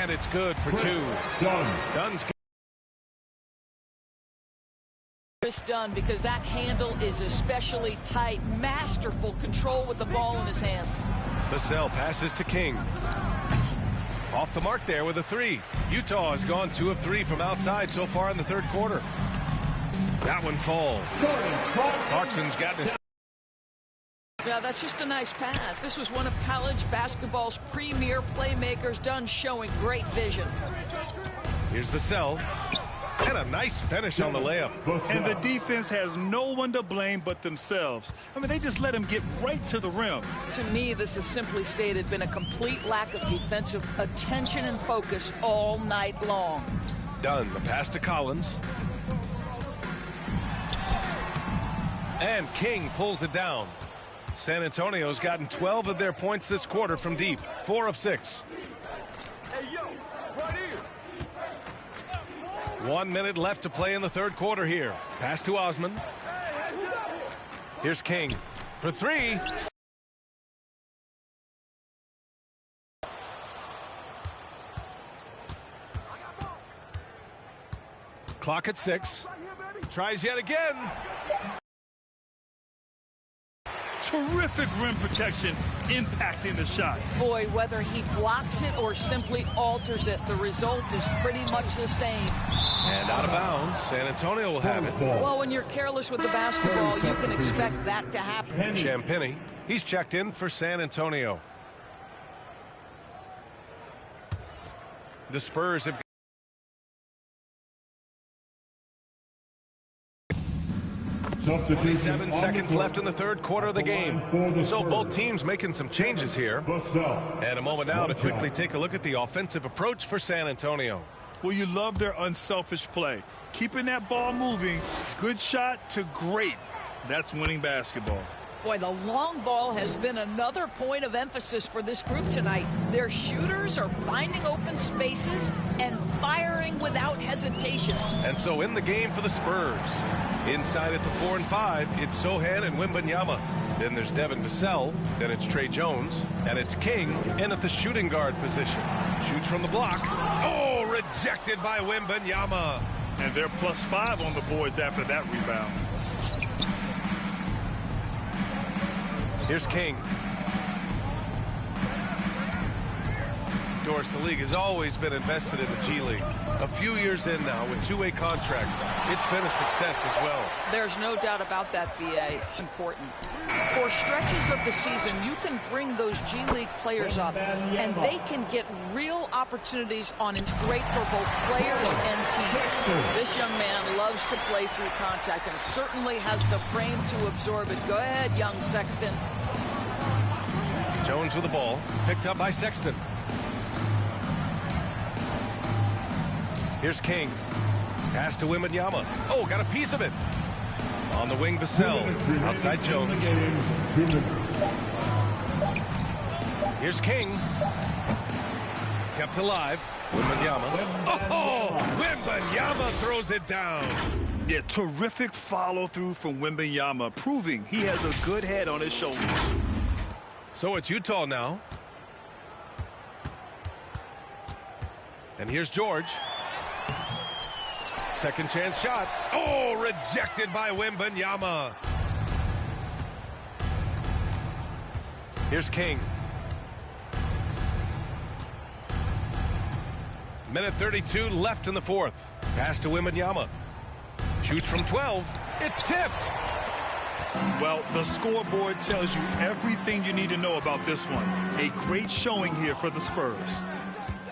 And it's good for two. Dunn's Dunn, because that handle is especially tight. Masterful control with the ball in his hands. Vassell passes to King. Off the mark there with a three. Utah has gone 2 of 3 from outside so far in the third quarter. That one falls. Clarkson's gotten his... Yeah, that's just a nice pass. This was one of college basketball's premier playmakers. Dunn showing great vision. Here's Vassell. And a nice finish on the layup. And the defense has no one to blame but themselves. I mean, they just let him get right to the rim. To me, this has simply stated been a complete lack of defensive attention and focus all night long. Dunn, the pass to Collins. And King pulls it down. San Antonio's gotten 12 of their points this quarter from deep. 4 of 6. Hey, yo, right here. 1 minute left to play in the third quarter here. Pass to Osman. Here's King for 3. Clock at 6. Tries yet again. Terrific rim protection impacting the shot. Boy, whether he blocks it or simply alters it, the result is pretty much the same. And out of bounds. San Antonio will have it. Well, when you're careless with the basketball, you can expect that to happen. Champagny, he's checked in for San Antonio. The Spurs have 27 seconds left in the third quarter of the game. So both teams making some changes here. And a moment now to quickly take a look at the offensive approach for San Antonio. Well, you love their unselfish play. Keeping that ball moving, good shot to great. That's winning basketball. Boy, the long ball has been another point of emphasis for this group tonight. Their shooters are finding open spaces and firing without hesitation. And so in the game for the Spurs. Inside at the 4 and 5, it's Sohan and Wembanyama. Then there's Devin Vassell. Then it's Trey Jones. And it's King in at the shooting guard position. Shoots from the block. Oh, rejected by Wembanyama. And they're +5 on the boards after that rebound. Here's King. Doris, the league has always been invested in the G League. A few years in now with 2-way contracts, it's been a success as well. There's no doubt about that, B.A. Important. For stretches of the season, you can bring those G League players up, and they can get real opportunities on it. It's great for both players and teams. This young man loves to play through contact and certainly has the frame to absorb it. Go ahead, young Sexton. Jones with the ball, picked up by Sexton. Here's King. Pass to Wembanyama. Oh, got a piece of it. On the wing, Vassell. Outside Jones. Here's King. Kept alive. Wembanyama. Oh, Wembanyama throws it down. Yeah, terrific follow-through from Wembanyama, proving he has a good head on his shoulders. So it's Utah now. And here's George. Second chance shot. Oh, rejected by Wembanyama. Here's King. Minute 32 left in the fourth. Pass to Wembanyama. Shoots from 12. It's tipped. Well, the scoreboard tells you everything you need to know about this one. A great showing here for the Spurs.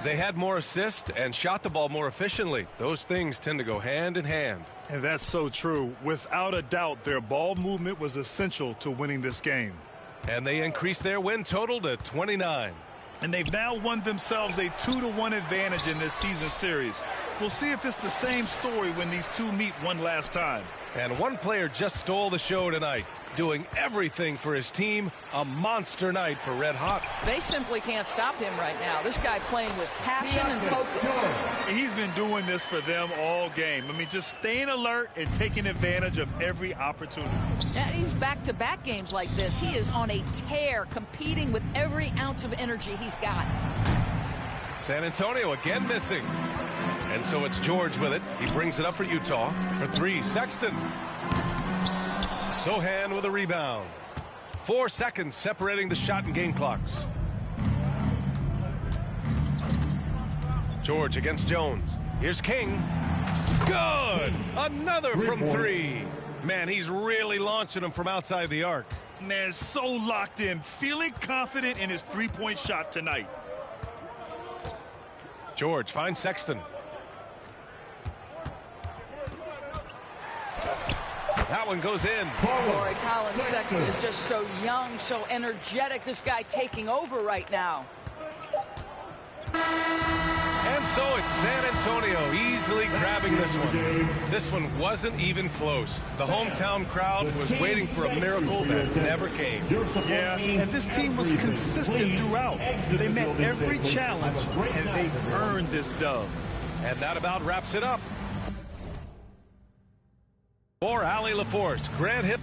They had more assists and shot the ball more efficiently. Those things tend to go hand in hand. And that's so true. Without a doubt, their ball movement was essential to winning this game. And they increased their win total to 29. And they've now won themselves a 2-1 advantage in this season series. We'll see if it's the same story when these two meet one last time. And one player just stole the show tonight, doing everything for his team. A monster night for Red Hot. They simply can't stop him right now. This guy playing with passion and focus. He's been doing this for them all game. I mean, just staying alert and taking advantage of every opportunity. Yeah, he's back-to-back games like this. He is on a tear, competing with every ounce of energy he's got. San Antonio again missing. And so it's George with it. He brings it up for Utah. For three, Sexton. Sohan with a rebound. 4 seconds separating the shot and game clocks. George against Jones. Here's King. Good! Another from three. Man, he's really launching them from outside the arc. Man, so locked in, feeling confident in his three-point shot tonight. George finds Sexton. That one goes in. Corey Collins Sexton is just so young, so energetic. This guy taking over right now. And so it's San Antonio easily grabbing this one. This one wasn't even close. The hometown crowd was waiting for a miracle that never came. Yeah, and this team was consistent throughout. They met every challenge, and they earned this dub. And that about wraps it up. For Allie LaForce, Grant Hill,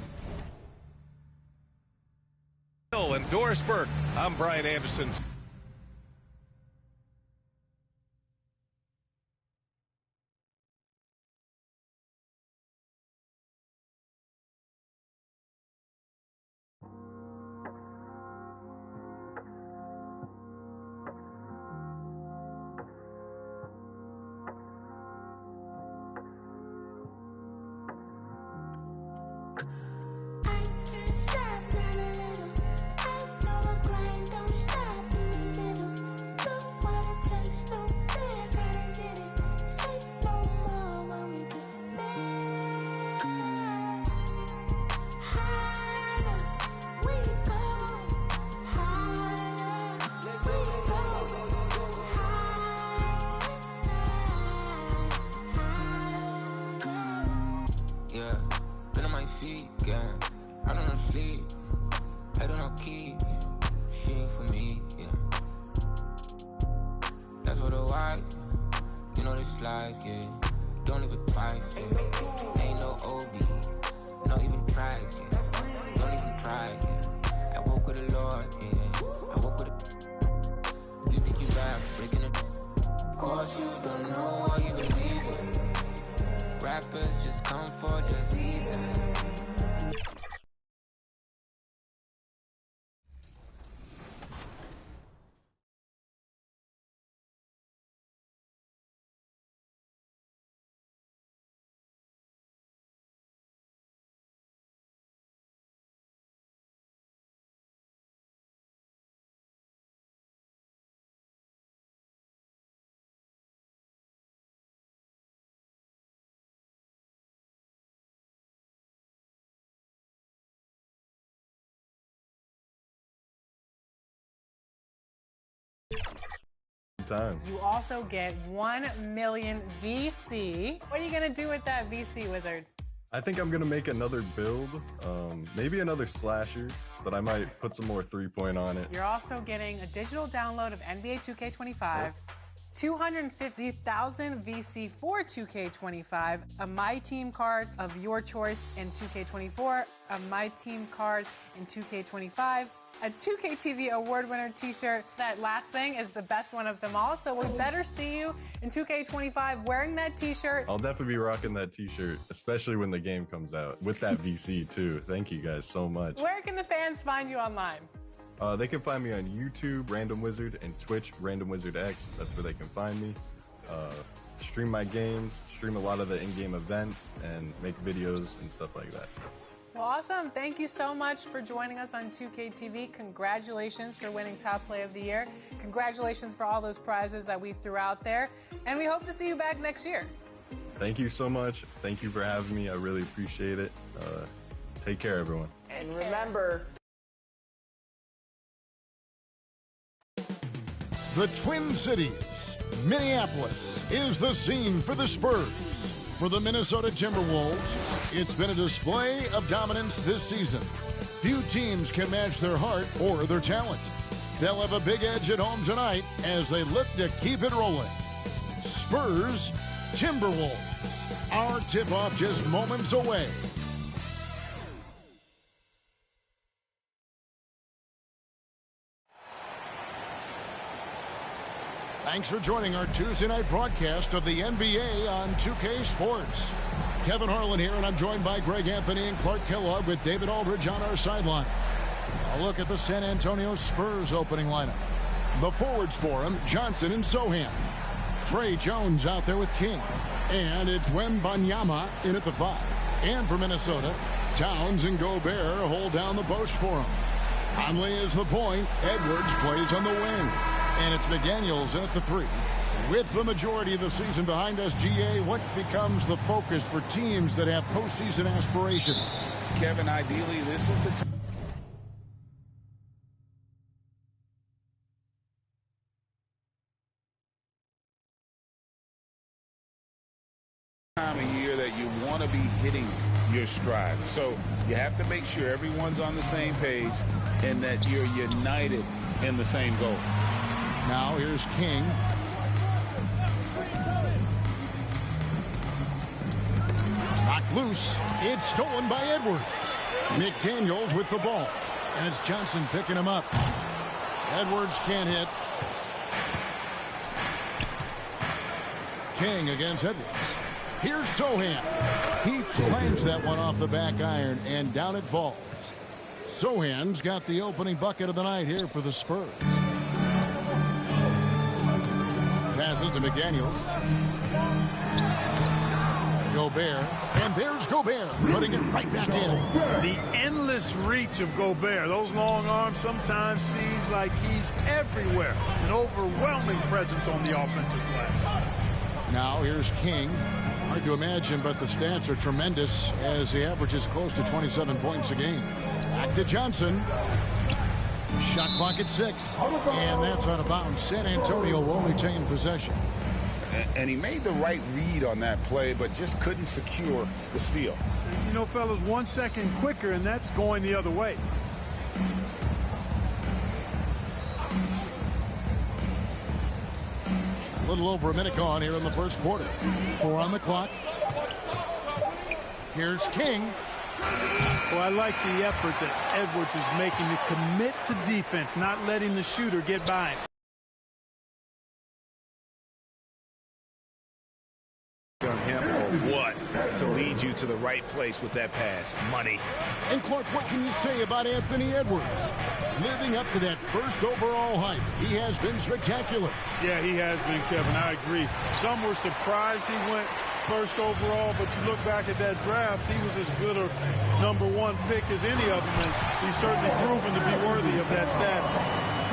and Doris Burke, I'm Brian Anderson. Time. You also get 1 million VC. What are you gonna do with that VC, Wizard? I think I'm gonna make another build, maybe another slasher, but I might put some more 3-point on it. You're also getting a digital download of NBA 2K25, 250,000 VC for 2K25, a My Team card of your choice in 2K24, a My Team card in 2K25, a 2K TV award winner t-shirt. That last thing is the best one of them all, so we better see you in 2K25 wearing that t-shirt. I'll definitely be rocking that t-shirt, especially when the game comes out, with that VC too. Thank you guys so much. Where can the fans find you online? They can find me on YouTube, Random Wizard, and Twitch, Random Wizard X. That's where they can find me. Stream my games, stream a lot of the in-game events, and make videos and stuff like that. Well, awesome. Thank you so much for joining us on 2K TV. Congratulations for winning Top Play of the Year. Congratulations for all those prizes that we threw out there. And we hope to see you back next year. Thank you so much. Thank you for having me. I really appreciate it. Take care, everyone. And remember, the Twin Cities, Minneapolis, is the scene for the Spurs. For the Minnesota Timberwolves, it's been a display of dominance this season. Few teams can match their heart or their talent. They'll have a big edge at home tonight as they look to keep it rolling. Spurs, Timberwolves. Our tip-off just moments away. Thanks for joining our Tuesday night broadcast of the NBA on 2K Sports. Kevin Harlan here, and I'm joined by Greg Anthony and Clark Kellogg with David Aldridge on our sideline. A look at the San Antonio Spurs opening lineup. The forwards for him, Johnson and Sohan. Trey Jones out there with King. And it's Wembanyama in at the 5. And for Minnesota, Towns and Gobert hold down the post for him. Conley is the point. Edwards plays on the wing. And it's McDaniels in at the 3. With the majority of the season behind us, GA, what becomes the focus for teams that have postseason aspirations? Kevin, ideally, this is the time of year that you want to be hitting your stride. So you have to make sure everyone's on the same page and that you're united in the same goal. Now here's King. Knocked loose. It's stolen by Edwards. McDaniels with the ball. And it's Johnson picking him up. Edwards can't hit. King against Edwards. Here's Sohan. He slams that one off the back iron, and down it falls. Sohan's got the opening bucket of the night here for the Spurs. Passes to McDaniels. Gobert. And there's Gobert putting it right back in. The endless reach of Gobert. Those long arms sometimes seems like he's everywhere. An overwhelming presence on the offensive glass. Now here's King. Hard to imagine, but the stats are tremendous as he averages close to 27 points a game. Back to Johnson. Shot clock at 6. And that's out of bounds. San Antonio will retain possession. And he made the right read on that play, but just couldn't secure the steal. You know, fellas, 1 second quicker, and that's going the other way. A little over a minute gone here in the first quarter. 4 on the clock. Here's King. Well, I like the effort that Edwards is making to commit to defense, not letting the shooter get by him. On him or what to lead you to the right place with that pass. Money. And Clark, what can you say about Anthony Edwards? Living up to that first overall hype, he has been spectacular. Yeah, he has been, Kevin. I agree. Some were surprised he went first overall, but you look back at that draft, he was as good a #1 pick as any of them, and he's certainly proven to be worthy of that status.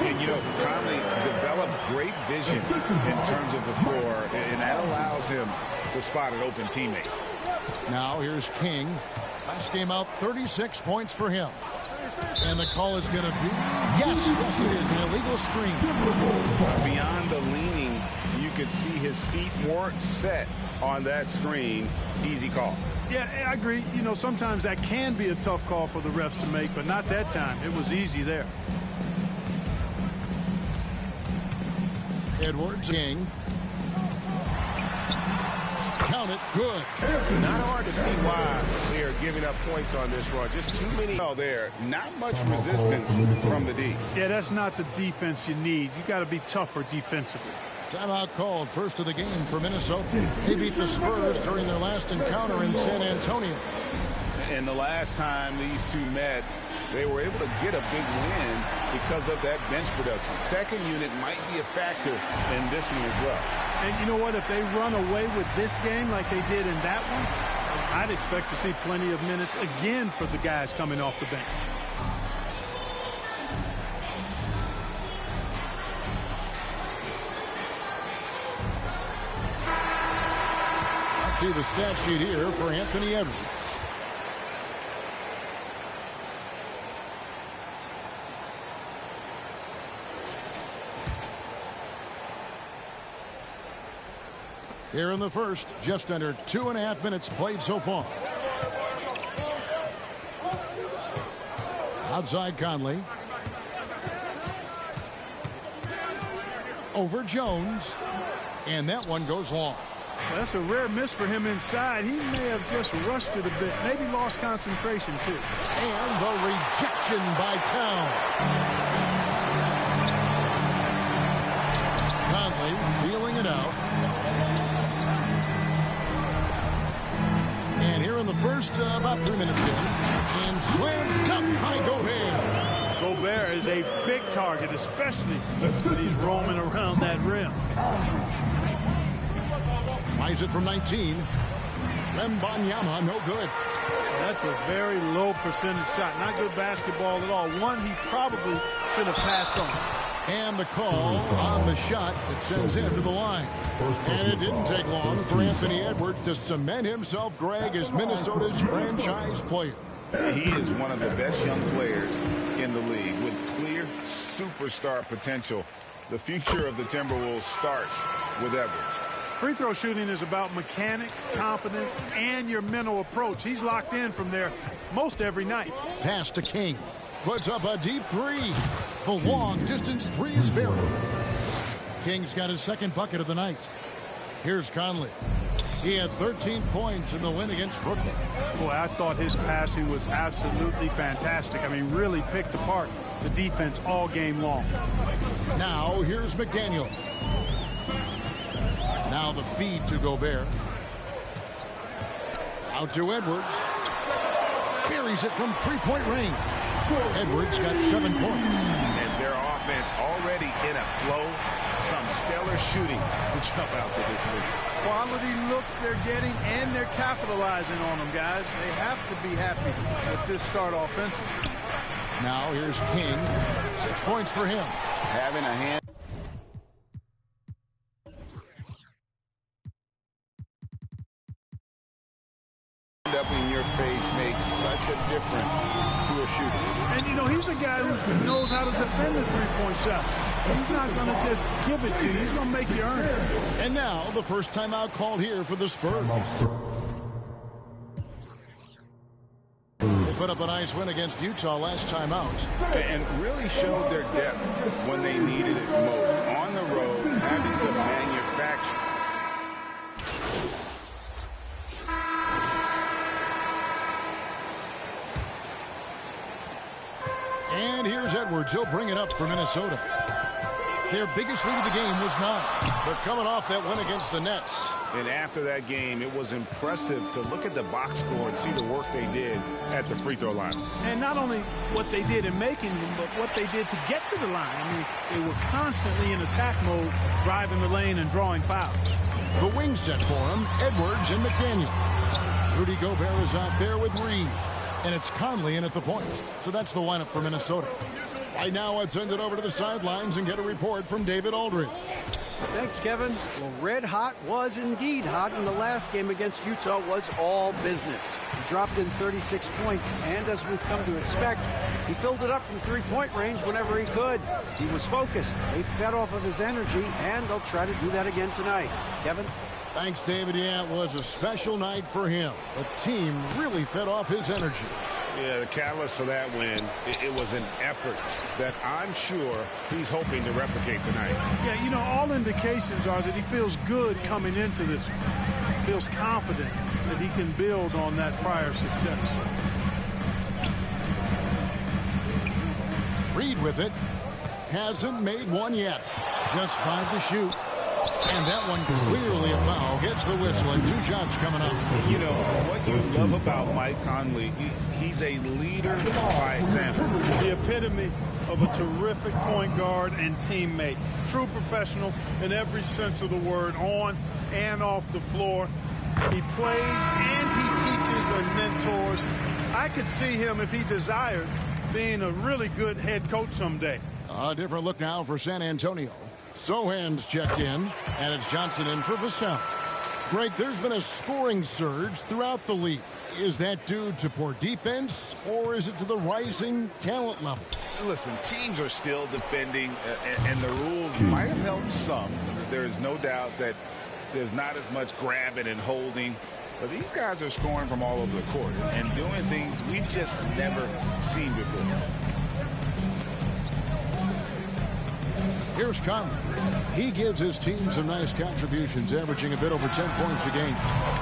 And, you know, Conley developed great vision in terms of the floor, and that allows him to spot an open teammate. Now here's King. Last game out, 36 points for him. And the call is going to be, yes, it is, an illegal screen. Beyond the leaning, you could see his feet weren't set on that screen. Easy call. Yeah, I agree. You know, sometimes that can be a tough call for the refs to make, but not that time. It was easy there. Edwards, King. Count it, good. Not hard to see why they are giving up points on this run. Just too many. Oh, there. Not much resistance from the D. Yeah, that's not the defense you need. You got to be tougher defensively. Timeout called, first of the game for Minnesota. They beat the Spurs during their last encounter in San Antonio. And the last time these two met, they were able to get a big win because of that bench production. Second unit might be a factor in this one as well. And you know what? If they run away with this game like they did in that one, I'd expect to see plenty of minutes again for the guys coming off the bench. Let's see the stat sheet here for Anthony Edwards. Here in the first, just under 2.5 minutes played so far. Outside Conley. Over Jones. And that one goes long. Well, that's a rare miss for him inside. He may have just rushed it a bit. Maybe lost concentration, too. And the rejection by Towns. Conley first about 3 minutes in. And slammed dunk by Gobert. Gobert is a big target, especially when he's roaming around that rim. Tries it from 19. Wembanyama, no good. That's a very low percentage shot. Not good basketball at all. One he probably should have passed on. And the call on the shot that sends him to the line. And it didn't take long for Anthony Edwards to cement himself, Greg, as Minnesota's franchise player. He is one of the best young players in the league with clear superstar potential. The future of the Timberwolves starts with Edwards. Free throw shooting is about mechanics, confidence, and your mental approach. He's locked in from there most every night. Pass to King. Puts up a deep three. The long distance three is buried. King's got his second bucket of the night. Here's Conley. He had 13 points in the win against Brooklyn. Boy, I thought his passing was absolutely fantastic. I mean, really picked apart the defense all game long. Now here's McDaniels. Now the feed to Gobert. Out to Edwards. Carries it from three-point range. Edwards got 7 points. And their offense already in a flow. Some stellar shooting to jump out to this lead. Quality looks they're getting, and they're capitalizing on them, guys. They have to be happy with this start offensively. Now here's King. 6 points for him. Having a hand up in your face makes such a difference to a shooter. And, you know, he's a guy who knows how to defend the three-point shot. He's not going to just give it to you. He's going to make you earn it. And now the first timeout called here for the Spurs. They put up a nice win against Utah last time out. And really showed their depth when they needed it most. On the road, having to manufacture. And here's Edwards. He'll bring it up for Minnesota. Their biggest lead of the game was 9. They're coming off that win against the Nets. And after that game, it was impressive to look at the box score and see the work they did at the free throw line. And not only what they did in making them, but what they did to get to the line. I mean, they were constantly in attack mode, driving the lane and drawing fouls. The wing set for him, Edwards and McDaniels. Rudy Gobert is out there with Reed. And it's Conley in at the point. So that's the lineup for Minnesota. Right now, let's send it over to the sidelines and get a report from David Aldridge. Thanks, Kevin. Well, red hot was indeed hot, and the last game against Utah was all business. He dropped in 36 points, and as we've come to expect, he filled it up from three-point range whenever he could. He was focused. They fed off of his energy, and they'll try to do that again tonight. Kevin? Thanks, David. Yeah, it was a special night for him. The team really fed off his energy. Yeah, the catalyst for that win, it was an effort that I'm sure he's hoping to replicate tonight. Yeah, you know, all indications are that he feels good coming into this one. Feels confident that he can build on that prior success. Reed with it. Hasn't made one yet. Just 5 to shoot. And that one clearly a foul. Gets the whistle, and 2 shots coming up. You know, what you love about Mike Conley, he's a leader by example. The epitome of a terrific point guard and teammate. True professional in every sense of the word, on and off the floor. He plays and he teaches and mentors. I could see him, if he desired, being a really good head coach someday. A different look now for San Antonio. Sohan's checked in, and it's Johnson in for Vassell. Greg, there's been a scoring surge throughout the league. Is that due to poor defense, or is it to the rising talent level? Listen, teams are still defending, and the rules might have helped some. There is no doubt that there's not as much grabbing and holding. But these guys are scoring from all over the court and doing things we've just never seen before. Here's Conley. He gives his team some nice contributions, averaging a bit over 10 points a game.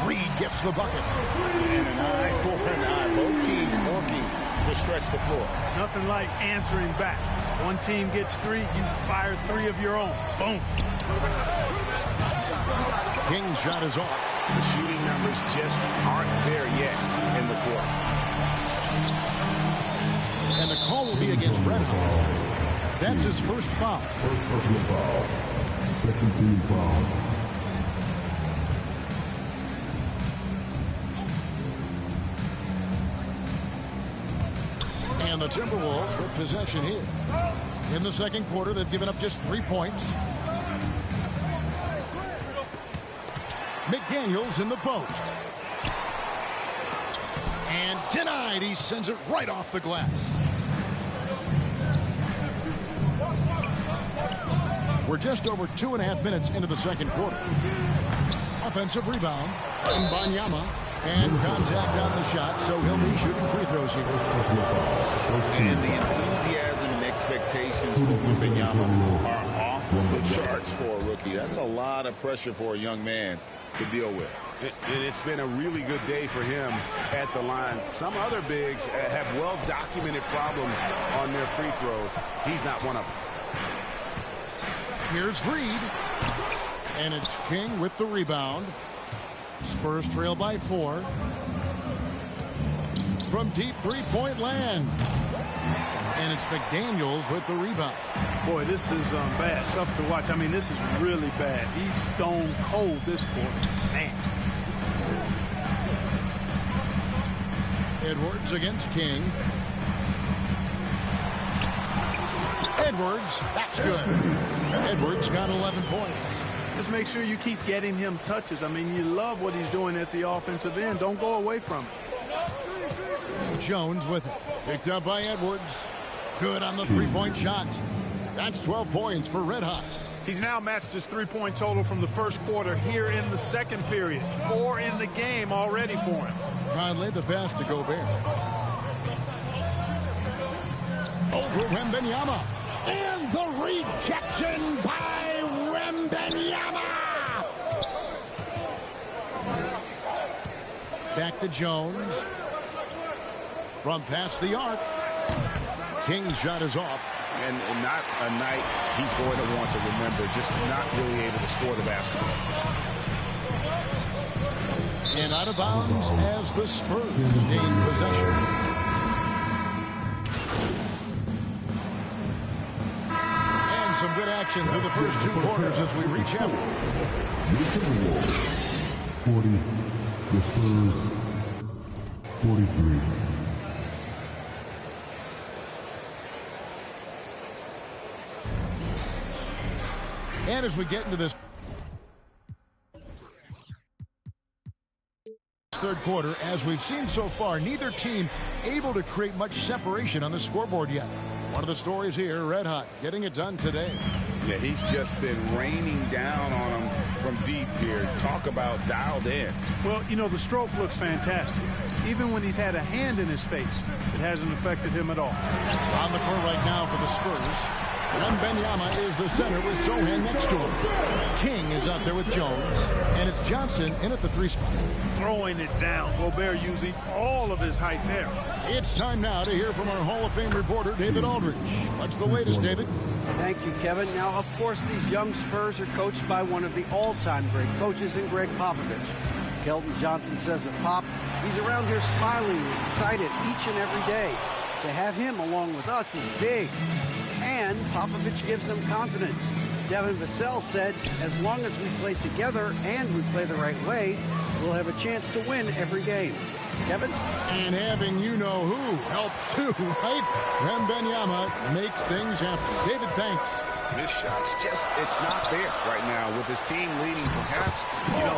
Reed gets the bucket. And an eye for an eye. Both teams working to stretch the floor. Nothing like answering back. One team gets 3, you fire 3 of your own. Boom. King's shot is off. The shooting numbers just aren't there yet in the quarter. And the call will be against Red Hot. That's his first foul. First personal foul. Second team foul. And the Timberwolves with possession here. In the second quarter, they've given up just 3 points. McDaniels in the post. And denied. He sends it right off the glass. We're just over 2.5 minutes into the second quarter. Offensive rebound from Banyama. And contact on the shot, so he'll be shooting free throws here. And the enthusiasm and expectations for Wembanyama are off the charts for a rookie. That's a lot of pressure for a young man to deal with. And it's been a really good day for him at the line. Some other bigs have well-documented problems on their free throws. He's not one of them. Here's Reed. And it's King with the rebound. Spurs trail by 4. From deep three-point land. And it's McDaniels with the rebound. Boy, this is bad. Tough to watch. I mean, this is really bad. He's stone cold this quarter. Man. Edwards against King. Edwards, that's good. Edwards got 11 points. Just make sure you keep getting him touches. I mean, you love what he's doing at the offensive end. Don't go away from it. Jones with it. Picked up by Edwards. Good on the three-point shot. That's 12 points for Red Hot. He's now matched his three-point total from the first quarter here in the second period. 4 in the game already for him. Conley the pass to Gobert. Over Wembanyama. And the rejection by Wembanyama. Back to Jones. From past the arc. King's shot is off. And not a night he's going to want to remember. Just not really able to score the basketball. And out of bounds as the Spurs gain possession. And some good action through the first 2 quarters as we reach out. The Timberwolves 40, the Spurs 43. And as we get into this third quarter, as we've seen so far, neither team able to create much separation on the scoreboard yet. One of the stories here, Red Hot getting it done today. Yeah, he's just been raining down on them from deep here. Talk about dialed in. Well, you know, the stroke looks fantastic. Even when he's had a hand in his face, it hasn't affected him at all. On the court right now for the Spurs. Wembanyama is the center with Sohan next to him. King is out there with Jones. And it's Johnson in at the 3 spot. Throwing it down. Gobert using all of his height there. It's time now to hear from our Hall of Fame reporter, David Aldridge. What's the latest, David? Thank you, Kevin. Now, of course, these young Spurs are coached by one of the all-time great coaches in Greg Popovich. Keldon Johnson says of Pop, he's around here smiling and excited each and every day. To have him along with us is big. And Popovich gives them confidence. Devin Vassell said, as long as we play together and we play the right way, we'll have a chance to win every game. Kevin? And having you-know-who helps too, right? Wembanyama makes things happen. David, thanks. His shot's just, it's not there right now. With his team leading, perhaps,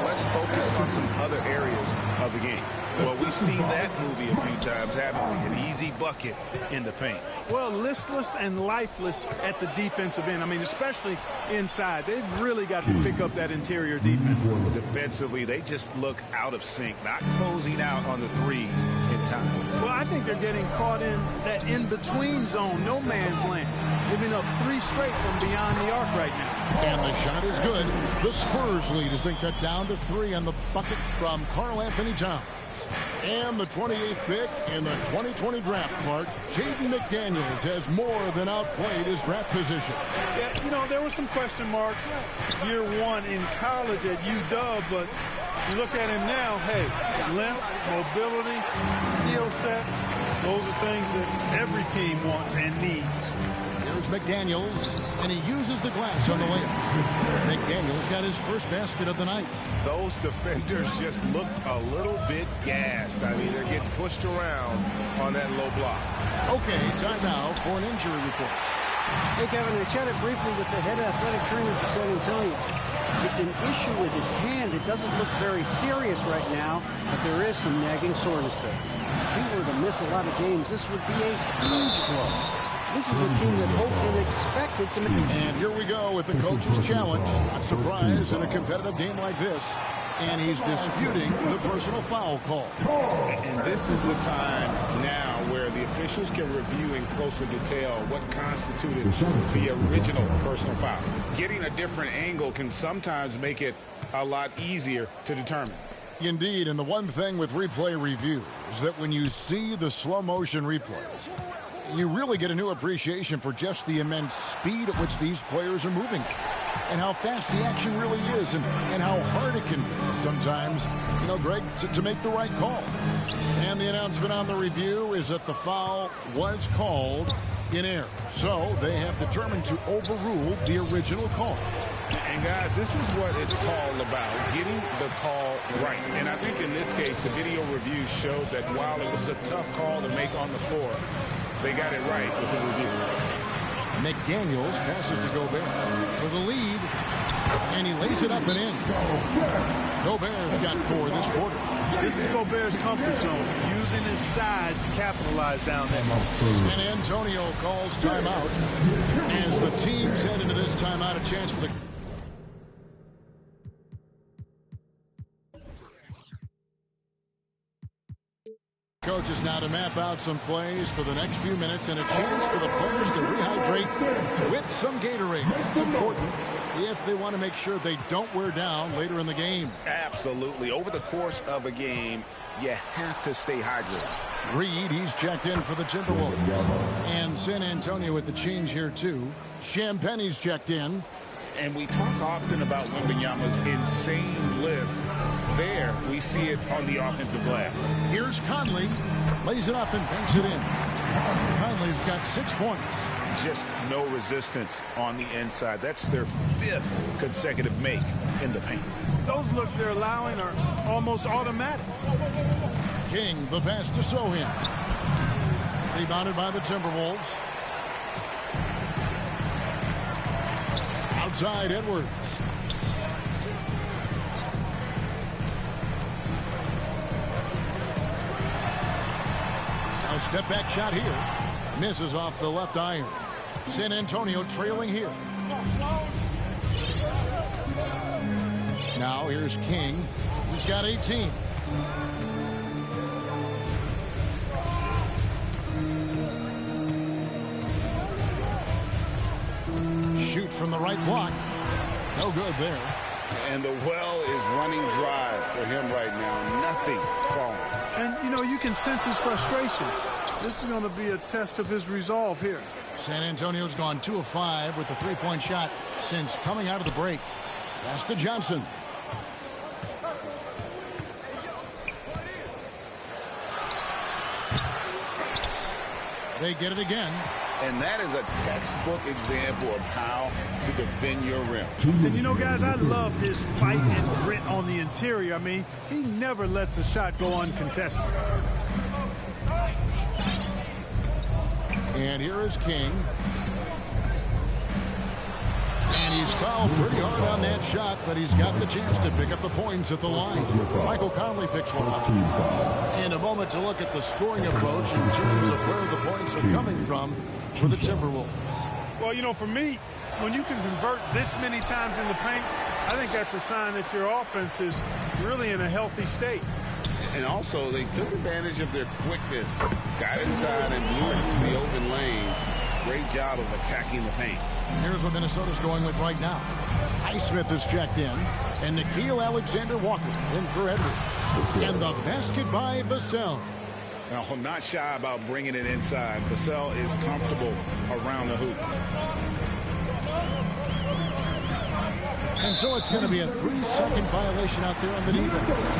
let's focus on some other areas of the game. Well, we've seen that movie a few times, haven't we? An easy bucket in the paint. Well, listless and lifeless at the defensive end. I mean, especially inside. They've really got to pick up that interior defense. Defensively, they just look out of sync, not closing out on the threes in time. Well, I think they're getting caught in that in-between zone, no man's land. Giving up 3 straight from beyond the arc right now. And the shot is good. The Spurs lead has been cut down to 3 on the bucket from Karl Anthony Towns. And the 28th pick in the 2020 draft, Clark, Jaden McDaniels has more than outplayed his draft position. Yeah, you know, there were some question marks year one in college at UW, but you look at him now, hey, length, mobility, skill set, those are things that every team wants and needs. Here's McDaniels, and he uses the glass on the layup. McDaniels got his first basket of the night. Those defenders just look a little bit gassed. I mean, they're getting pushed around on that low block. Okay, time now for an injury report. Hey, Kevin, I chatted briefly with the head athletic trainer for San Antonio. It's an issue with his hand. It doesn't look very serious right now, but there is some nagging soreness there. If he were to miss a lot of games, this would be a huge blow. This is a team that hoped and expected to make. And here we go with the coach's challenge. Not surprised in a competitive game like this. And he's disputing the personal foul call. And this is the time now where the officials can review in closer detail what constituted the original personal foul. Getting a different angle can sometimes make it a lot easier to determine. Indeed, and the one thing with replay review is that when you see the slow motion replays, you really get a new appreciation for just the immense speed at which these players are moving and how fast the action really is and how hard it can be sometimes, you know, Greg, to make the right call. And the announcement on the review is that the foul was called in error. So they have determined to overrule the original call. And guys, this is what it's called about, getting the call right. And I think in this case, the video review showed that while it was a tough call to make on the floor, they got it right with the review. McDaniels passes to Gobert for the lead, and he lays it up and in. Gobert's got 4 this quarter. This is Gobert's comfort zone, using his size to capitalize down there. San Antonio calls timeout as the teams head into this timeout. A chance for the coaches now to map out some plays for the next few minutes and a chance for the players to rehydrate with some Gatorade. That's important if they want to make sure they don't wear down later in the game. Absolutely. Over the course of a game, you have to stay hydrated. Reed, he's checked in for the Timberwolves. And San Antonio with the change here, too. Champagne's checked in. And we talk often about Wembanyama's insane lift. There, we see it on the offensive glass. Here's Conley. Lays it up and banks it in. Conley's got 6 points. Just no resistance on the inside. That's their 5th consecutive make in the paint. Those looks they're allowing are almost automatic. King, the pass to Sohin. Rebounded by the Timberwolves. Outside Edwards. A step back shot here. Misses off the left iron. San Antonio trailing here. Now here's King. He's got 18. Shoot from the right block. No good there. And the well is running dry for him right now. Nothing falling. And, you know, you can sense his frustration. This is going to be a test of his resolve here. San Antonio's gone 2 of 5 with the 3-point shot since coming out of the break. Pass to Johnson. They get it again. And that is a textbook example of how to defend your rim. And, you know, guys, I love his fight and grit on the interior. I mean, he never lets a shot go uncontested. And here is King. And he's fouled pretty hard on that shot, but he's got the chance to pick up the points at the line. Michael Conley picks one up. In a moment to look at the scoring approach in terms of where the points are coming from for the Timberwolves. Well, you know, for me, when you can convert this many times in the paint, I think that's a sign that your offense is really in a healthy state. And also, they took advantage of their quickness, got inside and blew into the open lanes. great job of attacking the paint. Here's what Minnesota's going with right now. Highsmith is checked in, and Nickeil Alexander-Walker in for Edwards. And the basket by Vassell. Now, not shy about bringing it inside. Vassell is comfortable around the hoop. And so it's going to be a 3-second violation out there on the defense.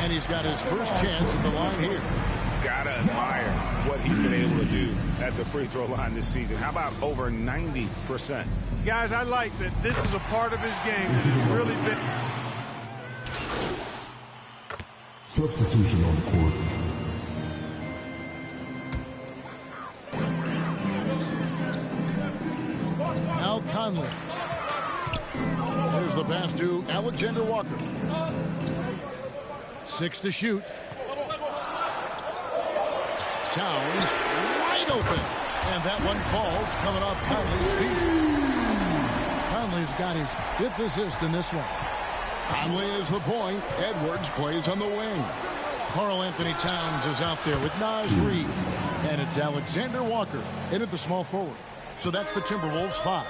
And he's got his first chance at the line here. Gotta admire what he's been able to do at the free throw line this season. How about over 90%? Guys, I like that this is a part of his game that has really been... Substitution on the court. Now Conley. There's the pass to Alexander Walker. 6 to shoot. Towns wide open. And that one falls coming off Conley's feet. Conley's got his 5th assist in this one. Conley is the point. Edwards plays on the wing. Karl Anthony Towns is out there with Naz Reid. And it's Alexander Walker in at the small forward. So that's the Timberwolves 5.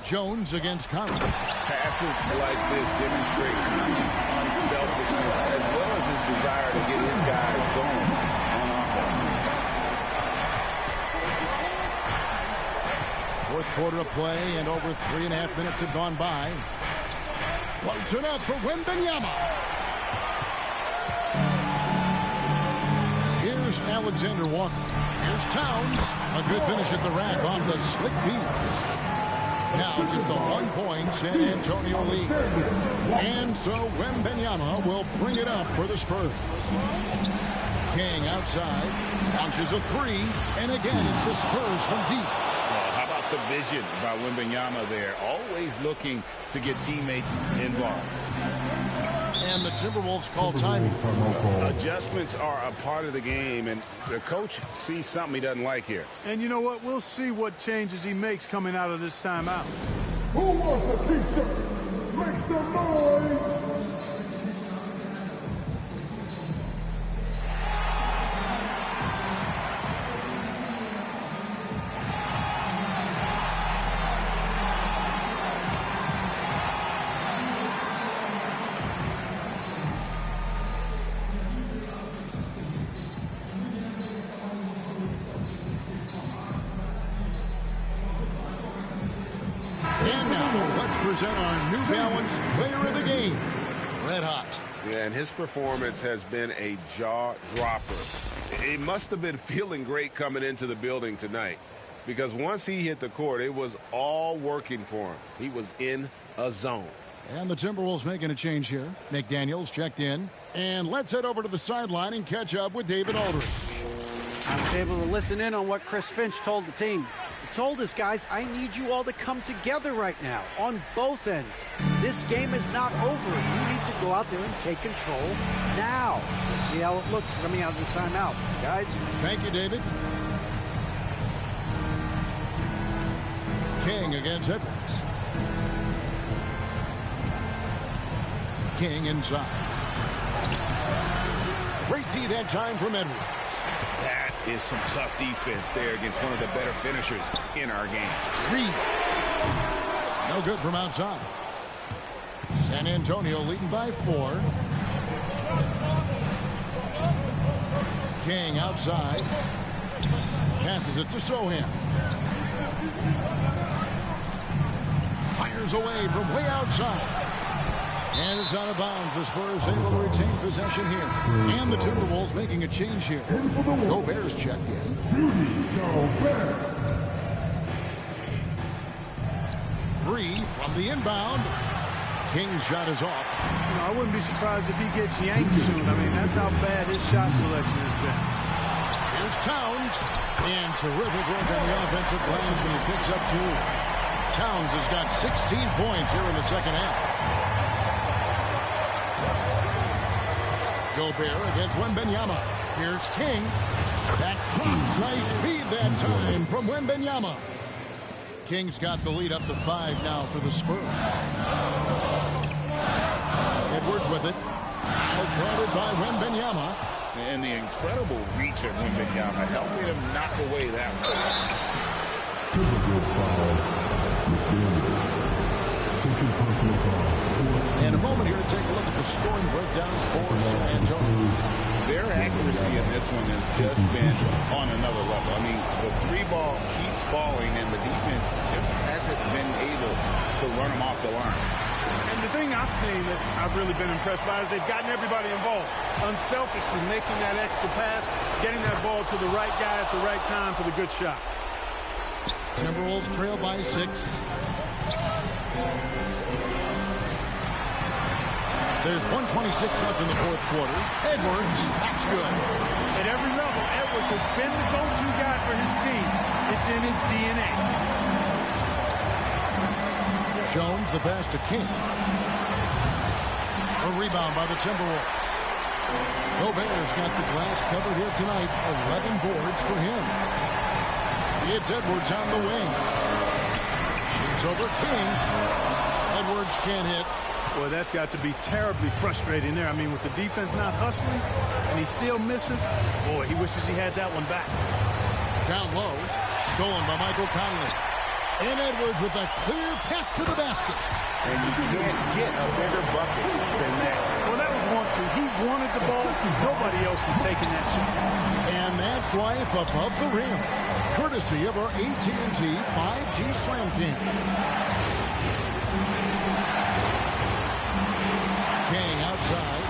Jones against Conley. Passes like this demonstrate his unselfishness as well as his desire to get his guys going on offense. Fourth quarter of play, and over 3.5 minutes have gone by. Floats it up for Wembanyama. Here's Alexander Walker. Here's Towns. A good finish at the rack off the slick feed. Now just a 1-point San Antonio lead. And so Wembanyama will bring it up for the Spurs. King outside. Launches a 3. And again, it's the Spurs from deep. How about the vision by Wembanyama there? Always looking to get teammates involved. And the Timberwolves call time. Adjustments are a part of the game, and the coach sees something he doesn't like here. And you know what? We'll see what changes he makes coming out of this timeout. Who wants a pizza? Make some noise! Present our New Balance Player of the Game, Red Hot. Yeah, and his performance has been a jaw-dropper. He must have been feeling great coming into the building tonight, because once he hit the court, it was all working for him. He was in a zone. And the Timberwolves making a change here. McDaniels checked in. And let's head over to the sideline and catch up with David Aldridge. I was able to listen in on what Chris Finch told the team. He told us, guys, I need you all to come together right now on both ends. This game is not over. You need to go out there and take control now. We'll see how it looks coming out of the timeout. Guys? Thank you, David. King against Edwards. King inside. Great D that time from Edwards. That is some tough defense there against one of the better finishers in our game. Reid. No good from outside. San Antonio leading by 4. King outside. Passes it to Sohan. Fires away from way outside. And it's out of bounds. The Spurs able to retain possession here. And the Timberwolves making a change here. Gobert's checked in. 3 from the inbound. King's shot is off. You know, I wouldn't be surprised if he gets yanked soon. I mean, that's how bad his shot selection has been. Here's Towns. And terrific work on the offensive glass, and he picks up 2. Towns has got 16 points here in the second half. Gobert against Wembanyama. Here's King. That drops. Nice speed that time from Wembanyama. King's got the lead up to 5 now for the Spurs. Edwards with it. Outguarded by Wembanyama. And the incredible reach of Wembanyama helping him knock away that one. Timberwolves foul. Second personal foul. And a moment here to take a look at the scoring breakdown for San Antonio. Their accuracy in this one has just been on another level. I mean, the three ball keeps falling, and the defense just hasn't been able to run them off the line. And the thing I've seen that I've really been impressed by is they've gotten everybody involved. Unselfishly making that extra pass, getting that ball to the right guy at the right time for the good shot. Timberwolves trail by 6. There's 1:26 left in the fourth quarter. Edwards, that's good. At every level, Edwards has been the go-to guy for his team. It's in his DNA. Jones, the pass to King. A rebound by the Timberwolves. Gobert's got the glass covered here tonight. 11 boards for him. It's Edwards on the wing. Shoots over King. Edwards can't hit. Boy, that's got to be terribly frustrating there. I mean, with the defense not hustling, and he still misses. Boy, he wishes he had that one back. Down low, stolen by Michael Conley. And Edwards with a clear path to the basket. And you can't get a bigger bucket than that. Well, that was 1-2. He wanted the ball. Nobody else was taking that shot. And that's life above the rim, courtesy of our AT&T 5G Slam King. King outside.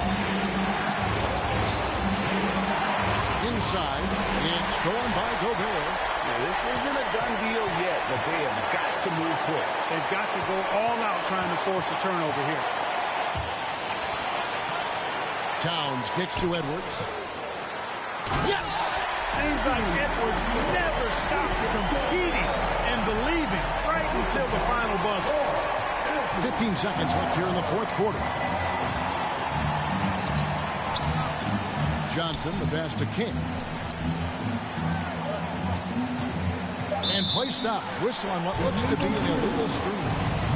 Inside. It's stolen by Gobert. Now, this isn't a done deal yet, but they have got to move quick. They've got to go all out trying to force a turnover here. Towns kicks to Edwards. Yes! Seems like Edwards never stops competing and believing right until the final buzzer. 15 seconds left here in the fourth quarter. Johnson, the pass to King. And play stops. Whistle on what looks to be an illegal screen.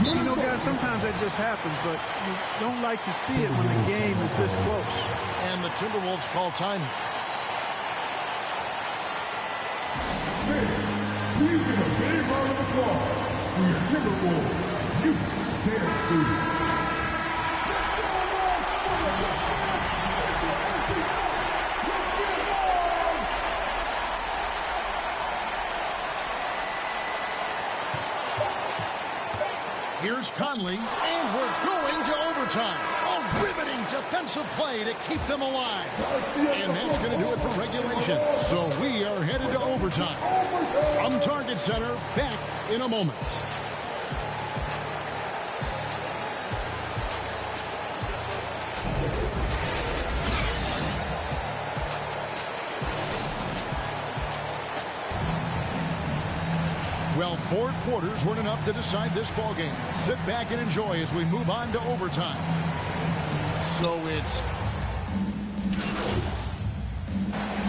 You know, guys, sometimes that just happens, but you don't like to see it when the game is this close. And the Timberwolves call time. Please give a big round of applause for your Timberwolves. You dare to. Here's Conley, and we're going to overtime. A riveting defensive play to keep them alive. And that's going to do it for regulation. So we are headed to overtime. From Target Center, back in a moment. Well, 4 quarters weren't enough to decide this ballgame. Sit back and enjoy as we move on to overtime. So it's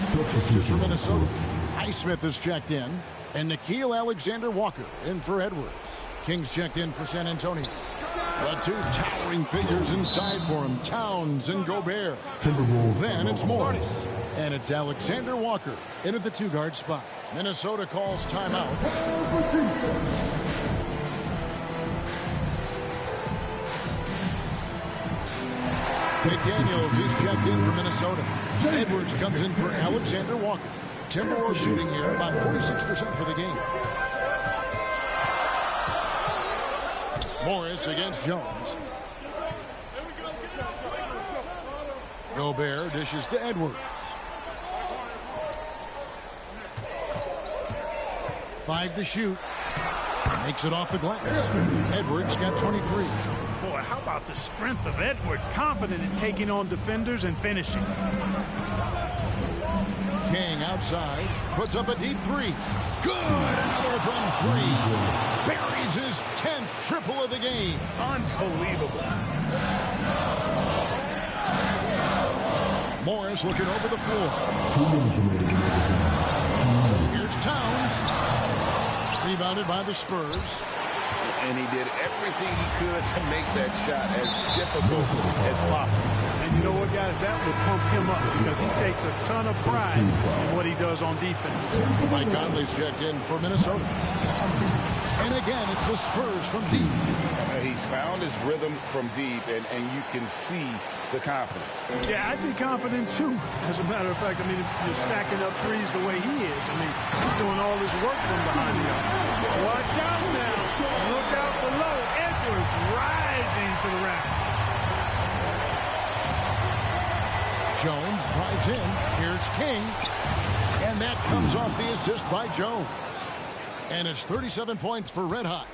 substitution for Minnesota. Highsmith is checked in, and Nickeil Alexander-Walker in for Edwards. Kings checked in for San Antonio. The two towering figures inside for him, Towns and Gobert. Then it's Morris, and it's Alexander-Walker in at the 2-guard spot. Minnesota calls timeout. McDaniels is checked in for Minnesota. Edwards comes in for Alexander Walker. Timberwolves shooting here about 46% for the game. Morris against Jones. Gobert dishes to Edwards. 5 to shoot. Makes it off the glass. Edwards got 23. Boy, how about the strength of Edwards? Confident in taking on defenders and finishing. King outside. Puts up a deep 3. Good! Another from 3. Buries his 10th triple of the game. Unbelievable. Morris looking over the floor. Here's Towns. Rebounded by the Spurs. And he did everything he could to make that shot as difficult as possible. And you know what, guys? That will pump him up because he takes a ton of pride in what he does on defense. Mike Conley's checked in for Minnesota. And again, it's the Spurs from deep. He's found his rhythm from deep, and you can see the confidence. Yeah, I'd be confident, too. As a matter of fact, I mean, if you're stacking up threes the way he is, I mean, he's doing all his work from behind the arc. Watch out now. Look out below. Edwards rising to the rack. Jones drives in. Here's King. And that comes off the assist by Jones. And it's 37 points for Red Hot.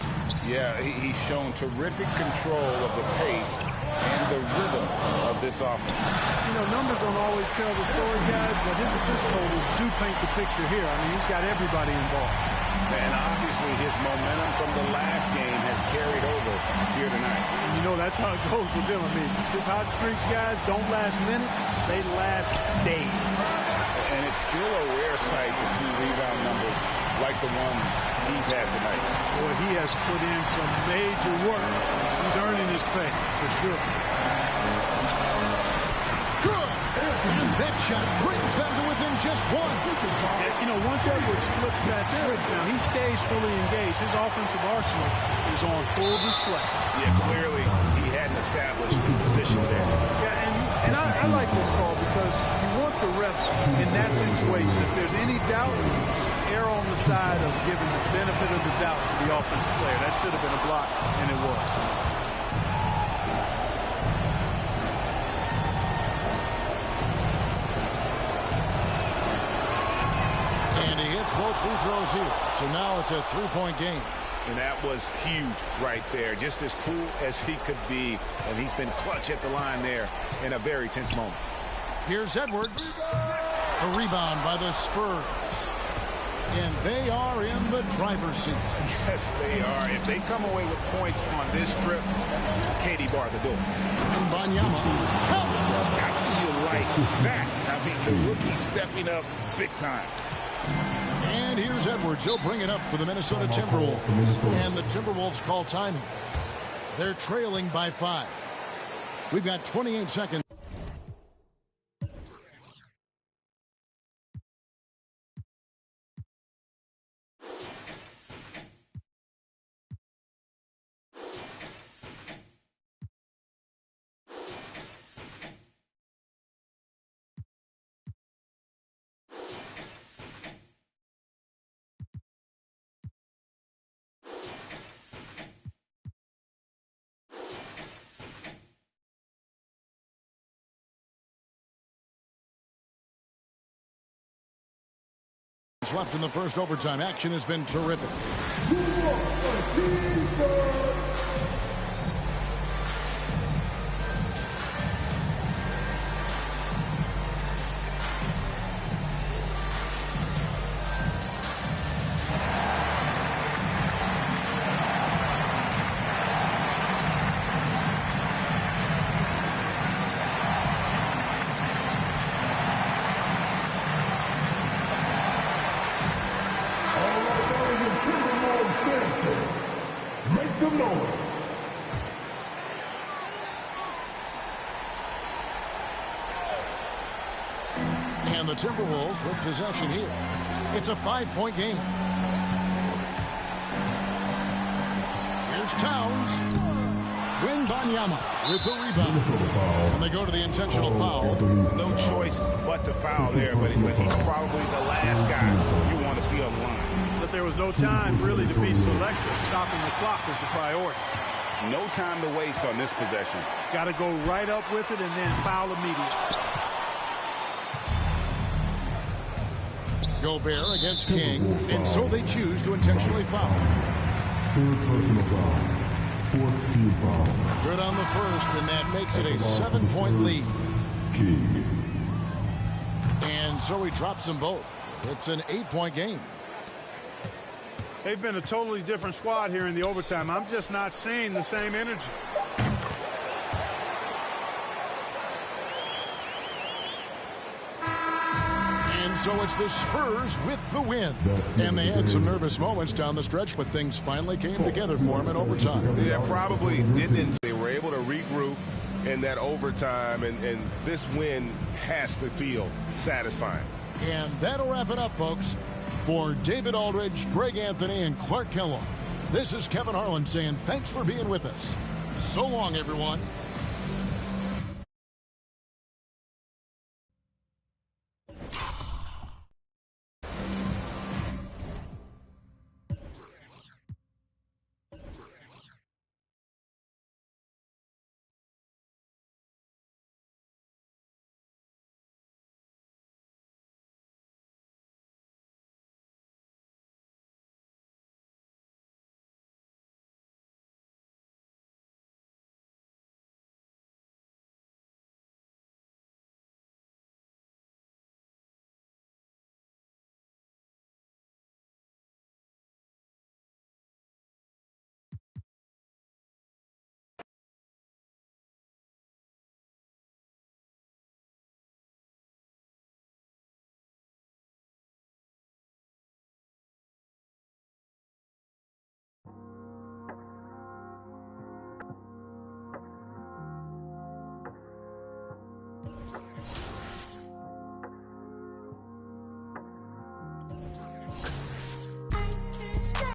Yeah, he's shown terrific control of the pace and the rhythm of this offense. You know, numbers don't always tell the story, guys, but his assist totals do paint the picture here. I mean, he's got everybody involved. And obviously his momentum from the last game has carried over here tonight. And you know, that's how it goes with him. I mean, his hot streaks, guys, don't last minutes. They last days. And it's still a rare sight to see rebound numbers like the ones he's had tonight. Boy, he has put in some major work. He's earning his pay, for sure. Good! And that shot brings them to within just one. Yeah, you know, once Edwards flips that switch now, he stays fully engaged. His offensive arsenal is on full display. Yeah, clearly he hadn't established the position there. Yeah, and I like this call because you want the refs in that situation. If there's any doubt, err on the side of giving the benefit of the doubt to the offensive player. That should have been a block, and it was. And he hits both free throws here. So now it's a three-point game. And that was huge right there. Just as cool as he could be. And he's been clutch at the line there in a very tense moment. Here's Edwards. A rebound by the Spurs. And they are in the driver's seat. Yes, they are. If they come away with points on this trip, Katie barred the door. And Banyama. How do you like that? I mean, the rookie stepping up big time. And here's Edwards. He'll bring it up for the Minnesota Timberwolves. And the Timberwolves call timing. They're trailing by 5. We've got 28 seconds. Left in the first overtime. Action has been terrific. And the Timberwolves with possession here. It's a 5-point game. Here's Towns. Wembanyama with the rebound. And they go to the intentional foul. No choice but to foul there, but he's probably the last guy you want to see on the line. But there was no time really to be selective. Stopping the clock was the priority. No time to waste on this possession. Got to go right up with it and then foul immediately. Gobert against King, and so they choose to intentionally foul. Third personal foul. Fourth team foul. Good on the first, and that makes it a 7-point lead. King. And so he drops them both. It's an 8-point game. They've been a totally different squad here in the overtime. I'm just not seeing the same energy. So it's the Spurs with the win. And they had some nervous moments down the stretch, but things finally came together for them in overtime. Yeah, probably didn't. They were able to regroup in that overtime, and this win has to feel satisfying. And that'll wrap it up, folks. For David Aldridge, Greg Anthony, and Clark Kellogg, this is Kevin Harlan saying thanks for being with us. So long, everyone.